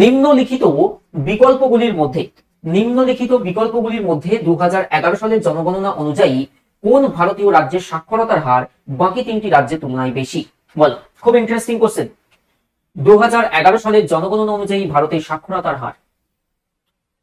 নিম্নলিখিত বিকল্পগুলির মধ্যে 2011 সালের জনগণনা অনুযায়ী কোন ভারতীয় রাজ্যের সাক্ষরতার হার বাকি তিনটি রাজ্যের তুলনায় বেশি? বলো, খুব ইন্টারেস্টিং কোশ্চেন। 2011 সালের জনগণনা অনুযায়ী ভারতের সাক্ষরতার হার।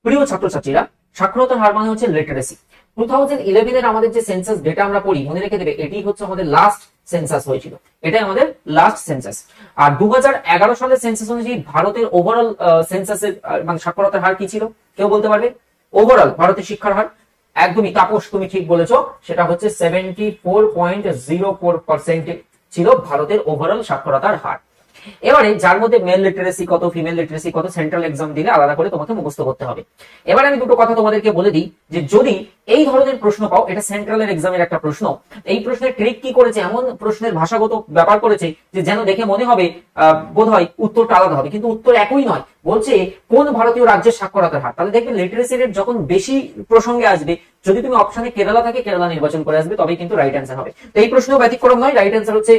প্রিয় ছাত্রছাত্রীরা, সাক্ষরতার হার মানে হচ্ছে লিটারেসি। 2011 এর আমাদের যে সেন্সাস ডেটা আমরা পড়ি, মনে রেখে দেবে এটি হচ্ছে আমাদের লাস্ট সেন্সাস হয়েছিল, এটাই আমাদের লাস্ট সেন্সাস। আর 2011 সালের সেন্সাস অনুযায়ী ভারতের ওভারঅল সেন্সাসের মানে সাক্ষরতার হার কি ছিল? কেউ বলতে পারবে? ওভারঅল ভারতের শিক্ষার হার, একদমই তাপস তুমি ঠিক বলেছো, সেটা হচ্ছে 74.04% ছিল ভারতের ওভারঅল সাক্ষরতার হার। এবারে যার মধ্যে মেল লিটারেসি কত, ফিমেল লিটারেসি কত, সেন্ট্রাল এক্সাম দিলে আলাদা করে তোমাকে মুখস্থ করতে হবে। এবারে আমি দুটো কথা তোমাদেরকে বলে দিই, যে যদি এই ধরনের প্রশ্ন পাও, এটা সেন্ট্রালের এক্সামের একটা প্রশ্ন, এই প্রশ্নের ট্রিক কি করেছে, এমন প্রশ্নের ভাষাগত ব্যাপার করেছে যে যেন দেখে মনে হবে বোধহয় উত্তরটা আলাদা হবে, কিন্তু উত্তর একই নয়। বলছে কোন ভারতীয় রাজ্যের সাক্ষরতার হার, তাহলে দেখবে লিটারেসি রেট যখন বেশি প্রসঙ্গে আসবে, যদি তুমি অপশনে কেরালা থাকে কেরালা নির্বাচন করে আসবে, তবেই কিন্তু রাইট অ্যান্সার হবে। তো এই প্রশ্ন ব্যতিক্রম নয়, রাইট অ্যান্সার হচ্ছে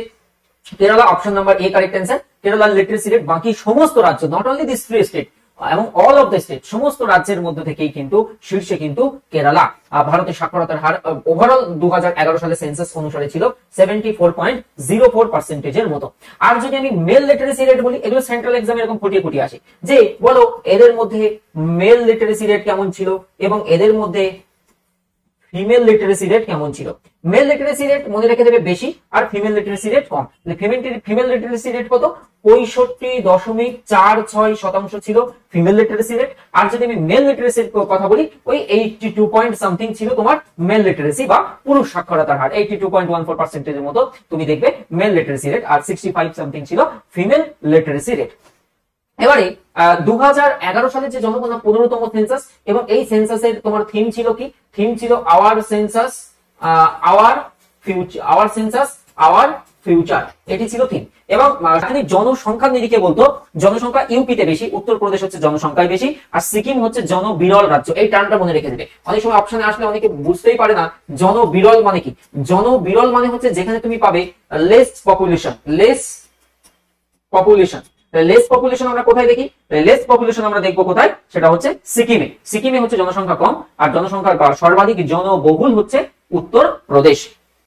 Kerala, option number A correct answer. কেরালার লিটারেসি রেট বাকি সমস্ত রাজ্য, নট অনলি দিস 3 স্টেট এবং অল অফ দ্য স্টেট, সমস্ত রাজ্যের মধ্যে থেকেই কিন্তু শীর্ষে কিন্তু কেরালা। ভারতের সাক্ষরতার হার ওভারঅল 2011 সালে সেন্সাস অনুসারে ছিল 74.04% এর মতো। আর যদি আমি মেল লিটারেসি রেট বলি, এগুলো সেন্ট্রাল এক্সামে এরকম ফুটিয়ে ফুটিয়ে আসে, যে বলো এদের মধ্যে মেল লিটারেসি রেট কেমন ছিল এবং এদের মধ্যে ফিমেল লিটারেসি রেট কেমন ছিল। মেল লিটারেসি রেট মনে রেখে দেবে বেশি, আর ফিমেল লিটারেসি রেট কম। ফিমেল লিটারেসি রেট কত? 65.46% ছিল ফিমেল লিটারেসি রেট। আর যদি আমি মেল লিটারেসির কথা বলি, ওই 82 পয়েন্ট সামথিং ছিল তোমার মেল লিটারেসি বা পুরুষ সাক্ষরতার হার, 82.14% এর মতো তুমি দেখবে মেল লিটারেসি রেট, আর 65 সামথিং ছিল ফিমেল লিটারেসি রেট। এবারে 2011 সালের যে জনগণনা 15তম সেন্সাস, এবং এই সেন্সাসের তোমার থিম ছিল কি? থিম ছিল আওয়ার সেন্সাস আওয়ার ফিউচার, এটি ছিল থিম। এবং জনসংখ্যার নিরিখে বলতো, জনসংখ্যা ইউপিতে বেশি, উত্তরপ্রদেশ হচ্ছে জনসংখ্যায় বেশি, আর সিকিম হচ্ছে জনবিরল রাজ্য। এই টার্মটা মনে রেখে দেবে, অনেক সময় অপশনে আসলে অনেকে বুঝতেই পারে না জনবিরল মানে কি। জনবিরল মানে হচ্ছে যেখানে তুমি পাবে লেস পপুলেশন। লেস পপুলেশন আমরা কোথায় দেখি? লেস পপুলেশন আমরা দেখবো কোথায়? সেটা হচ্ছে সিকিমে হচ্ছে জনসংখ্যা কম, আর জনসংখ্যার সর্বাধিক জনবহুল হচ্ছে উত্তর প্রদেশ।